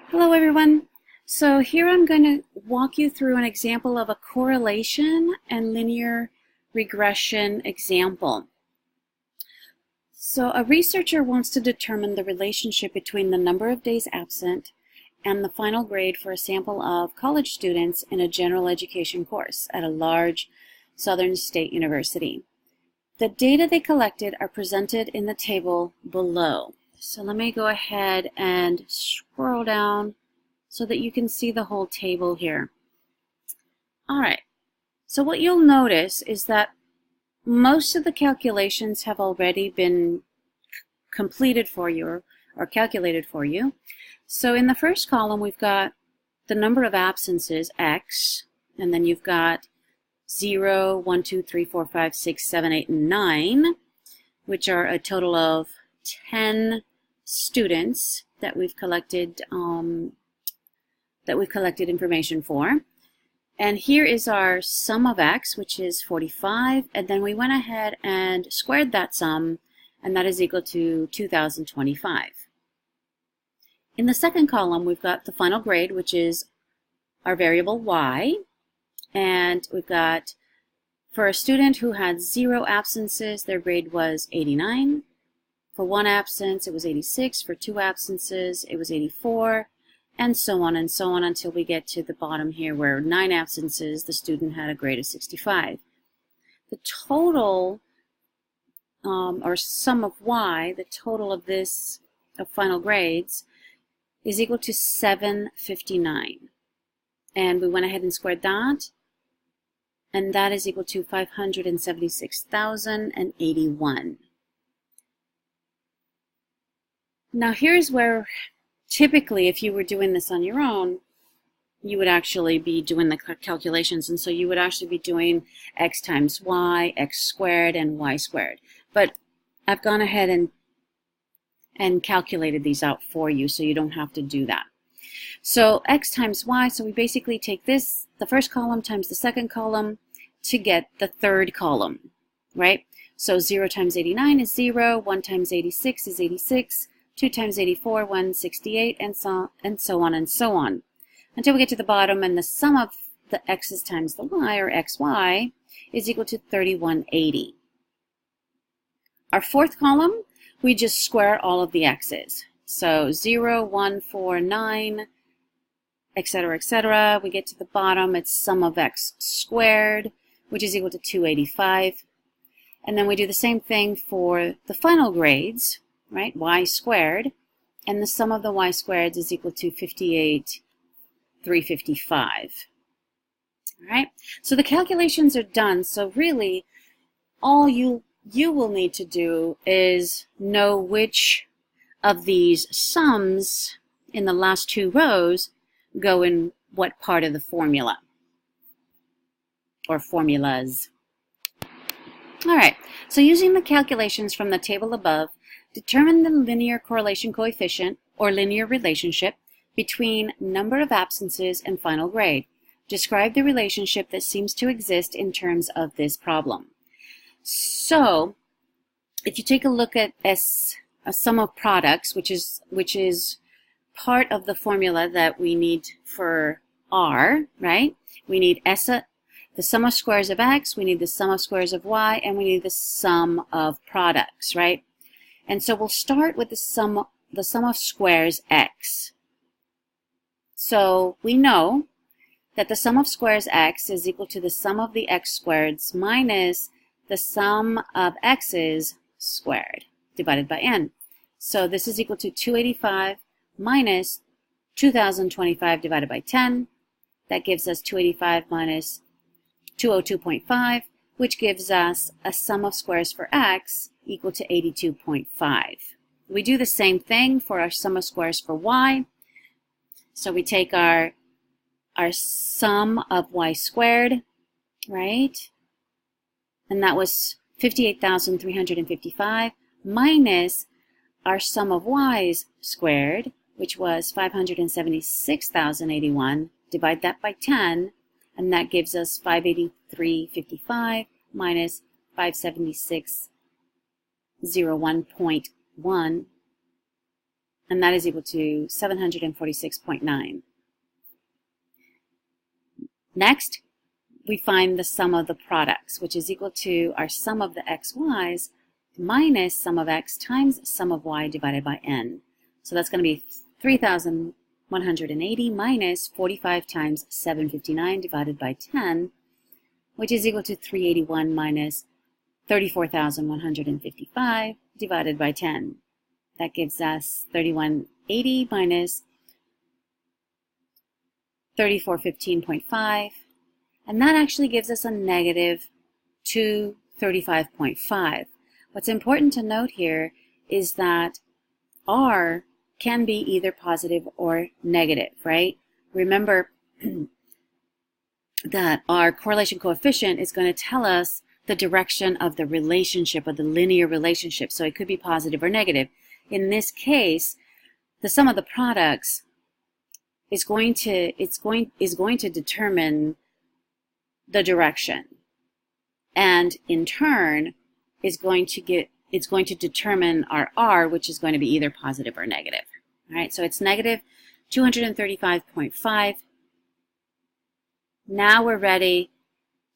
Hello everyone. So here I'm going to walk you through an example of a correlation and linear regression example. So a researcher wants to determine the relationship between the number of days absent and the final grade for a sample of college students in a general education course at a large southern state university. The data they collected are presented in the table below. So let me go ahead and scroll down so that you can see the whole table here. All right, so what you'll notice is that most of the calculations have already been completed for you or calculated for you. So in the first column, we've got the number of absences, X, and then you've got 0, 1, 2, 3, 4, 5, 6, 7, 8, and 9, which are a total of 10 students that we've collected information for. And here is our sum of X, which is 45, and then we went ahead and squared that sum, and that is equal to 2025. In the second column, we've got the final grade, which is our variable Y, and we've got, for a student who had 0 absences, their grade was 89. For 1 absence, it was 86. For 2 absences, it was 84, and so on until we get to the bottom here where 9 absences, the student had a grade of 65. The total, or sum of Y, the total of this, of final grades, is equal to 759. And we went ahead and squared that, and that is equal to 576,081. Now here's where typically if you were doing this on your own, you would actually be doing the calculations, and so you would actually be doing X times Y, X squared, and Y squared. But I've gone ahead and calculated these out for you so you don't have to do that. So X times Y, so we basically take this, the first column times the second column to get the third column, right? So 0 times 89 is 0, 1 times 86 is 86, 2 times 84, 168, and so on until we get to the bottom, and the sum of the x's times the y, or xy, is equal to 3180. Our fourth column, we just square all of the x's. So 0, 1, 4, 9, etc., etc. We get to the bottom, it's sum of x squared, which is equal to 285. And then we do the same thing for the final grades, right, y squared, and the sum of the y squareds is equal to 58,355. All right, so the calculations are done. So really, all you will need to do is know which of these sums in the last 2 rows go in what part of the formula, or formulas. All right, so using the calculations from the table above, determine the linear correlation coefficient, or linear relationship, between number of absences and final grade. Describe the relationship that seems to exist in terms of this problem. So, if you take a look at a sum of products, which is part of the formula that we need for R, right? We need the sum of squares of X, we need the sum of squares of Y, and we need the sum of products, right? And so we'll start with the sum of squares X. So we know that the sum of squares X is equal to the sum of the X squareds minus the sum of X's squared divided by N. So this is equal to 285 minus 2025 divided by 10. That gives us 285 minus 202.5, which gives us a sum of squares for X equal to 82.5. We do the same thing for our sum of squares for Y. So we take our sum of Y squared, right? And that was 58,355 minus our sum of Y's squared, which was 576,081. Divide that by 10, and that gives us 583.55 minus 576.01.1 and that is equal to 746.9. Next, we find the sum of the products, which is equal to our sum of the xy's minus sum of x times sum of y divided by n. So that's going to be 3,180 minus 45 times 759 divided by 10, which is equal to 381 minus 34,155 divided by 10. That gives us 3180 minus 3415.5, and that actually gives us a negative 235.5. What's important to note here is that R can be either positive or negative, right? Remember that our correlation coefficient is going to tell us the direction of the relationship, or the linear relationship, so it could be positive or negative. In this case, the sum of the products is going to determine the direction, and in turn it's going to determine our R, which is going to be either positive or negative. All right, so it's negative 235.5. Now we're ready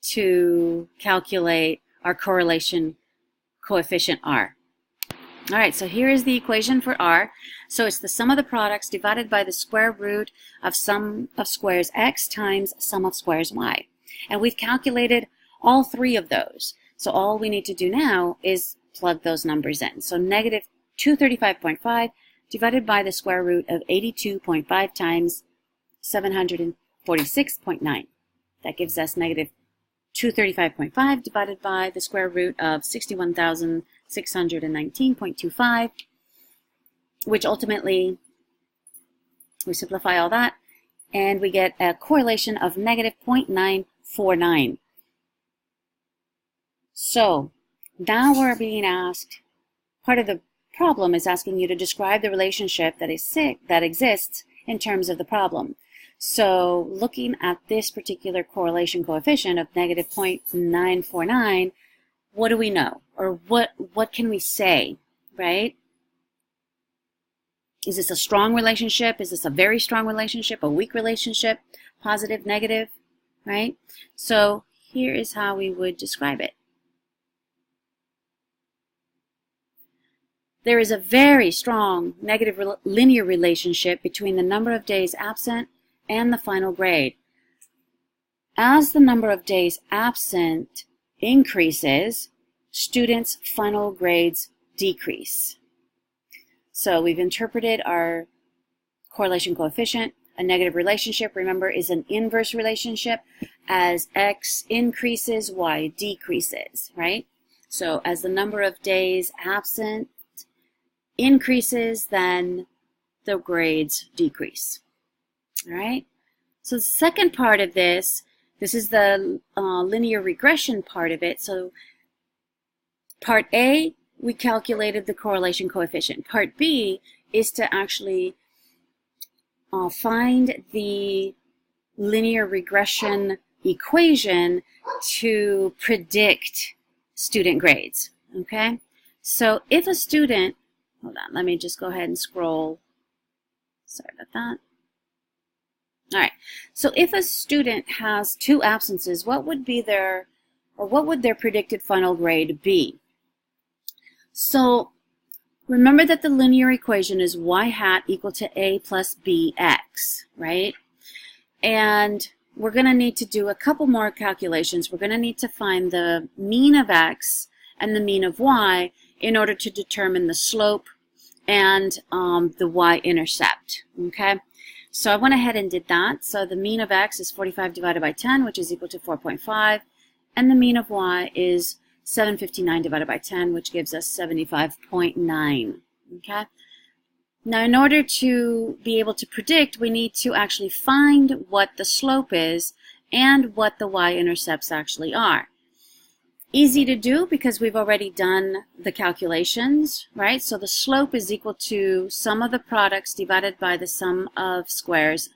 to calculate our correlation coefficient R. All right, so here is the equation for R. So it's the sum of the products divided by the square root of sum of squares x times sum of squares y. And we've calculated all three of those. So all we need to do now is plug those numbers in. So negative 235.5 divided by the square root of 82.5 times 746.9. That gives us negative 235.5 divided by the square root of 61,619.25, which ultimately, we simplify all that, and we get a correlation of negative 0.949. So now we're being asked, part of the problem is asking you to describe the relationship that exists in terms of the problem. So looking at this particular correlation coefficient of negative 0.949, what do we know? Or what can we say, right? Is this a strong relationship? Is this a very strong relationship? A weak relationship? Positive, negative, right? So here is how we would describe it. There is a very strong negative linear relationship between the number of days absent and the final grade. As the number of days absent increases, students' final grades decrease. So we've interpreted our correlation coefficient. A negative relationship, remember, is an inverse relationship. As x increases, y decreases, right? So as the number of days absent increases, then the grades decrease. All right? So the second part of this is the linear regression part of it. So part A, we calculated the correlation coefficient. Part B is to actually find the linear regression equation to predict student grades. Okay? So if a student, hold on, let me just go ahead and scroll. Sorry about that. All right, so if a student has 2 absences, what would their predicted final grade be? So remember that the linear equation is y hat equal to a plus bx, right? And we're going to need to do a couple more calculations. We're going to need to find the mean of x and the mean of y in order to determine the slope and the y-intercept, okay? So I went ahead and did that. So the mean of x is 45 divided by 10, which is equal to 4.5. And the mean of y is 759 divided by 10, which gives us 75.9. Okay? Now, in order to be able to predict, we need to actually find what the slope is and what the y-intercepts actually are. Easy to do because we've already done the calculations, right? So the slope is equal to sum of the products divided by the sum of squares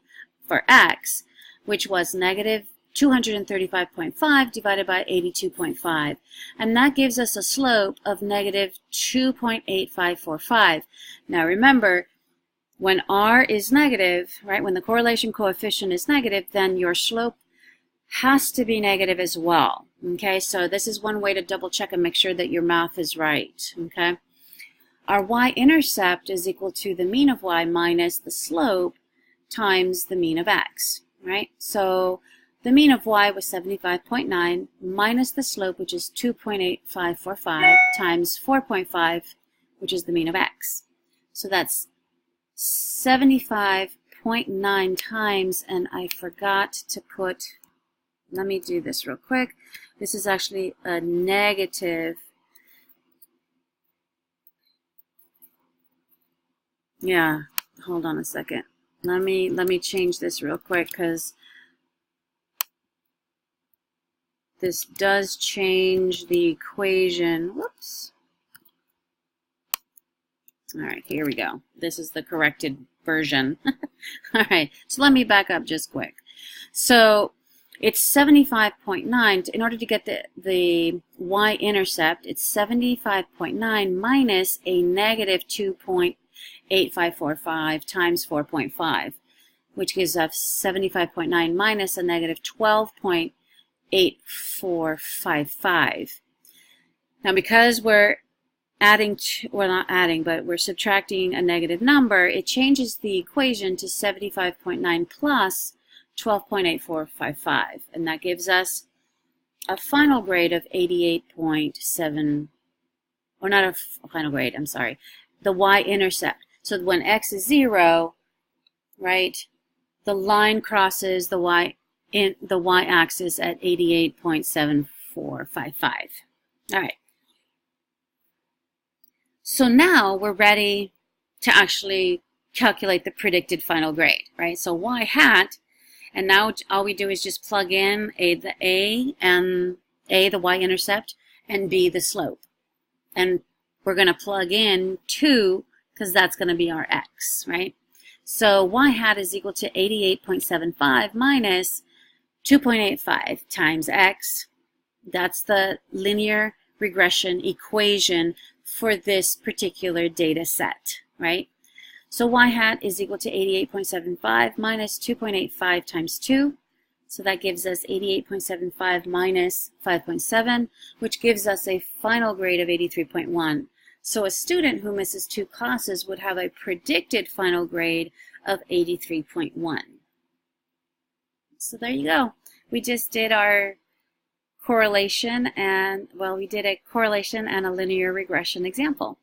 for x, which was negative 235.5 divided by 82.5. And that gives us a slope of negative 2.8545. Now remember, when R is negative, right, when the correlation coefficient is negative, then your slope has to be negative as well. Okay, so this is one way to double check and make sure that your math is right. Okay, our y-intercept is equal to the mean of y minus the slope times the mean of x, right? So the mean of y was 75.9 minus the slope, which is 2.8545, times 4.5, which is the mean of x. So that's 75.9 times, and I forgot to put, let me do this real quick. This is actually a negative, yeah, hold on a second. Let me change this real quick, because this does change the equation. Whoops. All right, here we go. This is the corrected version. All right, so let me back up just quick. So it's 75.9. In order to get the y-intercept, it's 75.9 minus a negative 2.8545 times 4.5, which gives us 75.9 minus a negative 12.8455. Now, because we're adding, we're not adding, but we're subtracting a negative number, it changes the equation to 75.9 plus 12.8455, and that gives us a final grade of 88.7, or not a final grade, I'm sorry, the y-intercept. So when x is 0, right, the line crosses the y-axis at 88.7455. All right. So now we're ready to actually calculate the predicted final grade, right? So y hat, and now all we do is just plug in the y-intercept, and b, the slope. And we're going to plug in 2, because that's going to be our x, right? So y hat is equal to 88.75 minus 2.85 times x. That's the linear regression equation for this particular data set, right? So y hat is equal to 88.75 minus 2.85 times 2. So that gives us 88.75 minus 5.7, which gives us a final grade of 83.1. So a student who misses 2 classes would have a predicted final grade of 83.1. So there you go. We just did our correlation and, well, we did a correlation and a linear regression example.